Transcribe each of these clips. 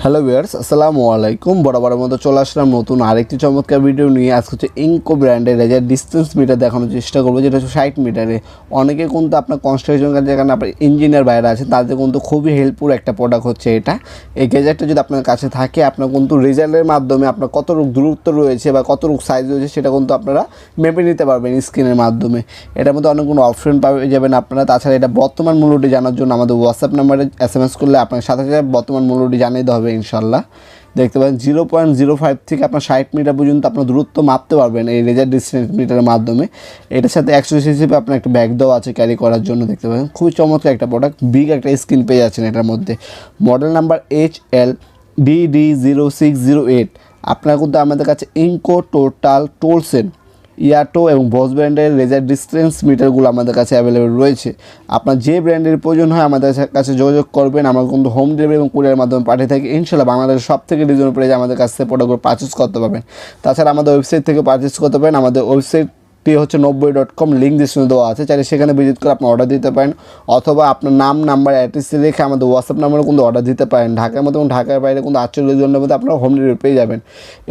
Hello viewers, আসসালামু আলাইকুম। বরাবরের মতো চলে আসলাম নতুন আরেকটি চমৎকার ভিডিও নিয়ে। আজকে হচ্ছে ইনকো ব্র্যান্ডের রেজার ডিস্টেন্স মিটার দেখানোর চেষ্টা করবো, যেটা হচ্ছে 60 মিটারে। অনেকে কিন্তু আপনার কনস্ট্রাকশন কাজে, যেখানে আপনার ইঞ্জিনিয়ার বাইরে আছে, তাদের কিন্তু খুবই হেল্পফুল একটা প্রোডাক্ট হচ্ছে এটা। এই গেজারটা যদি আপনার কাছে থাকে, আপনার কিন্তু রেজাল্টের মাধ্যমে আপনার কতটুকু দূরত্ব রয়েছে বা কতটুকু সাইজ রয়েছে সেটা কিন্তু আপনারা মেপে নিতে পারবেন স্ক্রিনের মাধ্যমে। এটার মধ্যে অনেকগুলো অপশন পেয়ে যাবেন আপনারা। তাছাড়া এটা বর্তমান মূল্যটি জানার জন্য আমাদের হোয়াটসঅ্যাপ নাম্বারে SMS করলে আপনার সাথে সাথে বর্তমান মূল্যটি জানিয়ে দেওয়া হবে ইনশাল্লাহ। দেখতে পাবেন 0.05 থেকে আপনার 60 মিটার পর্যন্ত আপনার দূরত্ব মাপতে পারবেন এই রেজার ডিস্টেন্স মিটারের মাধ্যমে। এটার সাথে 100 হিসেবে আপনার একটা ব্যাগ দেওয়া আছে ক্যারি করার জন্য। দেখতে পাবেন খুবই চমৎকার একটা প্রোডাক্ট, বিগ একটা স্ক্রিন পেয়ে যাচ্ছেন এটার মধ্যে। Model number HLDD0608। আপনারা কিন্তু আমাদের কাছে ইনকো, টোটাল, টোলসেন, ইয়াটো এবং বস ব্র্যান্ডের রেজার ডিস্টেন্স মিটারগুলো আমাদের কাছে অ্যাভেলেবেল রয়েছে। আপনার যে ব্র্যান্ডের প্রয়োজন হয় আমাদের কাছে যোগাযোগ করবেন। আমরা কিন্তু হোম ডেলিভারি এবং কুরিয়ারের মাধ্যমে পাঠিয়ে থাকি। ইনশাল্লাহ বাংলাদেশের সব থেকে রিজনেবল প্রাইসে আমাদের কাছ থেকে প্রোডাক্টগুলো পারচেস করতে পারবেন। তাছাড়া আমাদের ওয়েবসাইট থেকে পারচেস করতে পারেন। আমাদের ওয়েবসাইটটি হচ্ছে 90.com, লিঙ্ক ডিসক্রিপশনে দেওয়া আছে, চাইলে সেখানে ভিজিট করে আপনি অর্ডার দিতে পারেন। অথবা আপনার নাম, নাম্বার, অ্যাড্রেস রেখে আমাদের হোয়াটসঅ্যাপ নাম্বারে কিন্তু অর্ডার দিতে পারেন। ঢাকার মধ্যে এবং ঢাকার বাইরে কিন্তু 48 ঘন্টার মধ্যে আপনারা হোম ডেলিভারি পেয়ে যাবেন।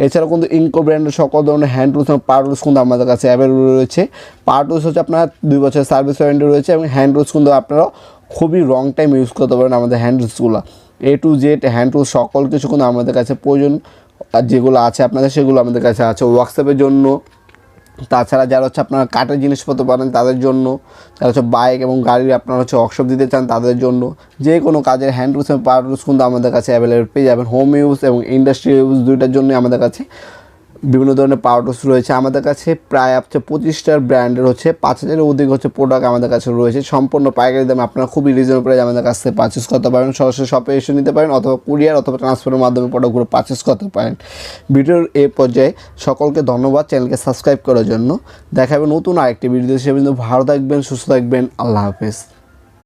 এছাড়াও কিন্তু ইনকো ব্র্যান্ডের সকল ধরনের হ্যান্ড টুলস এবং পাওয়ার টুলস কিন্তু আমাদের কাছে অ্যাভেলেবল রয়েছে। পাওয়ার টুলস হচ্ছে আপনার 2 বছরের সার্ভিস ওয়ারেন্টি রয়েছে, এবং হ্যান্ড টুলস কিন্তু আপনারা খুবই লং টাইম ইউজ করতে পারেন। আমাদের হ্যান্ড টুলসগুলো A to Z hand tools সকল কিছু কিন্তু আমাদের কাছে প্রয়োজন যেগুলো আছে আপনাদের, সেগুলো আমাদের কাছে আছে ওয়ার্কশপের জন্য। তাছাড়া যারা হচ্ছে আপনারা কাঠের জিনিসপত্র পারেন তাদের জন্য, যারা হচ্ছে বাইক এবং গাড়ির আপনারা হচ্ছে ওয়ার্কশপ দিতে চান তাদের জন্য, যে কোনো কাজের হ্যান্ড টুলস এবং পাওয়ার টুলস কিন্তু আমাদের কাছে অ্যাভেলেবল পেয়ে যাবেন। হোম ইউজ এবং ইন্ডাস্ট্রিয়াল ইউজ দুইটার জন্যই আমাদের কাছে বিভিন্ন ধরনের পাওয়ার টুলস রয়েছে। আমাদের কাছে প্রায় 25টার ব্র্যান্ডের হচ্ছে 5000-এর অধিক হচ্ছে প্রোডাক্ট আমাদের কাছে রয়েছে। সম্পূর্ণ পাইকারি দামে আপনারা খুবই রিজনেবল প্রাইসে আমাদের কাছ থেকে পারচেস করতে পারেন। সরাসরি শপে এসে নিতে পারেন, অথবা কুরিয়ার অথবা ট্রান্সফারের মাধ্যমে প্রোডাক্টগুলো পারচেস করতে পারেন। ভিডিওর এই পর্যায়ে সকলকে ধন্যবাদ চ্যানেলকে সাবস্ক্রাইব করার জন্য। দেখা হবে নতুন আরেকটি ভিডিও। সে কিন্তু ভালো থাকবেন, সুস্থ থাকবেন। আল্লাহ হাফেজ।